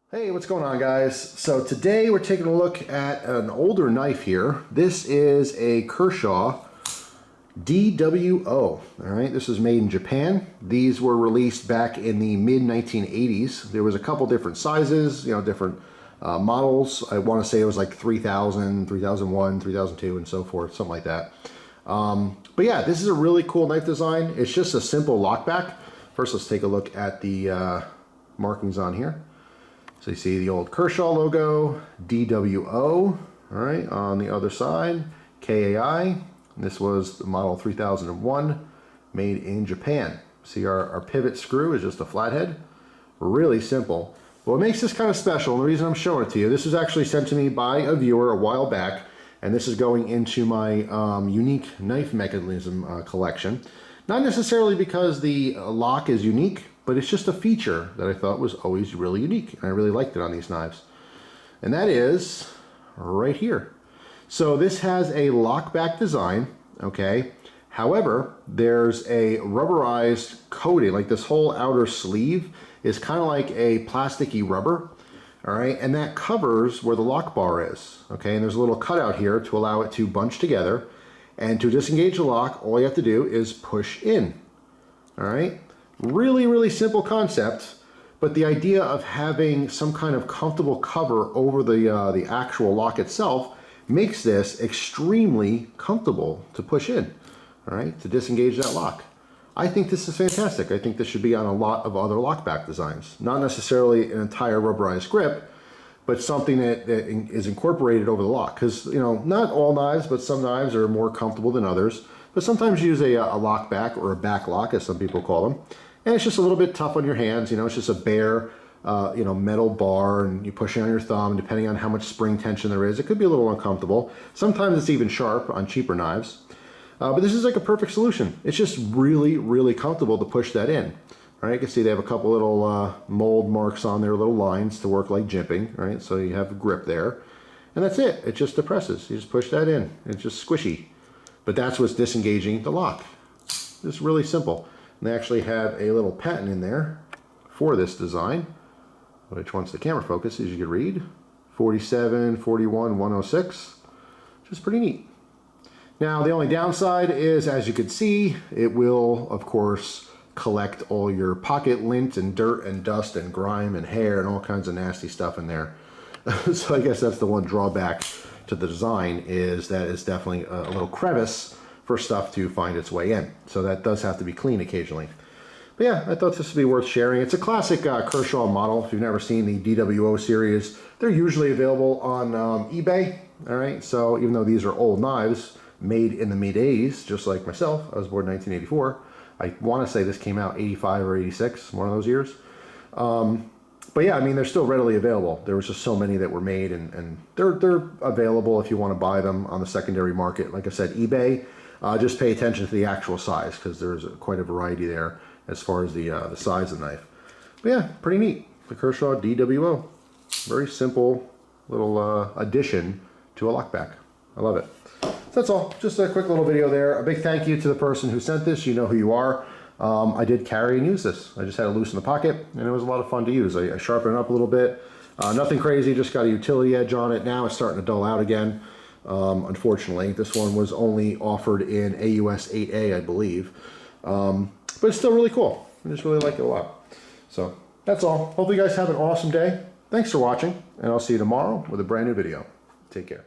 Hey, what's going on, guys? So today we're taking a look at an older knife here. This is a Kershaw DWO. All right, this is made in Japan. These were released back in the mid 1980s. There was a couple different sizes, different models. I want to say it was like 3000, 3001, 3002, and so forth, something like that. But yeah, this is a really cool knife design. It's just a simple lockback. First, let's take a look at the markings on here. So you see the old Kershaw logo, DWO, all right, on the other side, KAI. This was the model 3001, made in Japan. See our pivot screw is just a flathead, really simple. What makes this kind of special, and the reason I'm showing it to you, this was actually sent to me by a viewer a while back, and this is going into my unique knife mechanism collection. Not necessarily because the lock is unique, but it's just a feature that I thought was always really unique, and I really liked it on these knives. And that is right here. So this has a lockback design, okay? However, there's a rubberized coating, like this whole outer sleeve is kind of like a plasticky rubber, all right? And that covers where the lock bar is, okay? And there's a little cutout here to allow it to bunch together. And to disengage the lock, all you have to do is push in, all right? Really, really simple concept, but the idea of having some kind of comfortable cover over the actual lock itself makes this extremely comfortable to push in, all right, to disengage that lock. I think this is fantastic. I think this should be on a lot of other lockback designs. Not necessarily an entire rubberized grip, but something that is incorporated over the lock. Because, not all knives, but some knives are more comfortable than others. But sometimes you use a lock back, or a back lock, as some people call them. And it's just a little bit tough on your hands. It's just a bare, metal bar, and you push it on your thumb. Depending on how much spring tension there is, it could be a little uncomfortable. Sometimes it's even sharp on cheaper knives. But this is like a perfect solution. It's just really, really comfortable to push that in. Right, you can see they have a couple little mold marks on their little lines to work like jimping, right? So you have a grip there. And that's it. It just depresses. You just push that in. It's just squishy. But that's what's disengaging the lock. It's really simple. And they actually have a little patent in there for this design, which once the camera focuses, you can read 4741-106, which is pretty neat. Now, the only downside is, as you can see, it will, of course, collect all your pocket lint and dirt and dust and grime and hair and all kinds of nasty stuff in there. So I guess that's the one drawback to the design, is that it's definitely a little crevice for stuff to find its way in. So that does have to be cleaned occasionally. But yeah, I thought this would be worth sharing. It's a classic Kershaw model. If you've never seen the DWO series, they're usually available on eBay. All right, so even though these are old knives made in the mid-80s, just like myself, I was born in 1984. I want to say this came out 85 or 86, one of those years. But yeah, I mean, they're still readily available. There was just so many that were made, and they're available if you want to buy them on the secondary market. Like I said, eBay, just pay attention to the actual size, because there's quite a variety there as far as the size of the knife. But yeah, pretty neat. The Kershaw DWO. Very simple little addition to a lockback. I love it. So that's all. Just a quick little video there. A big thank you to the person who sent this. You know who you are. I did carry and use this. I just had it loose in the pocket, and it was a lot of fun to use. I sharpened it up a little bit. Nothing crazy, just got a utility edge on it. Now it's starting to dull out again. Unfortunately, this one was only offered in AUS 8A, I believe. But it's still really cool. I just really like it a lot. So that's all. Hopefully you guys have an awesome day. Thanks for watching, and I'll see you tomorrow with a brand new video. Take care.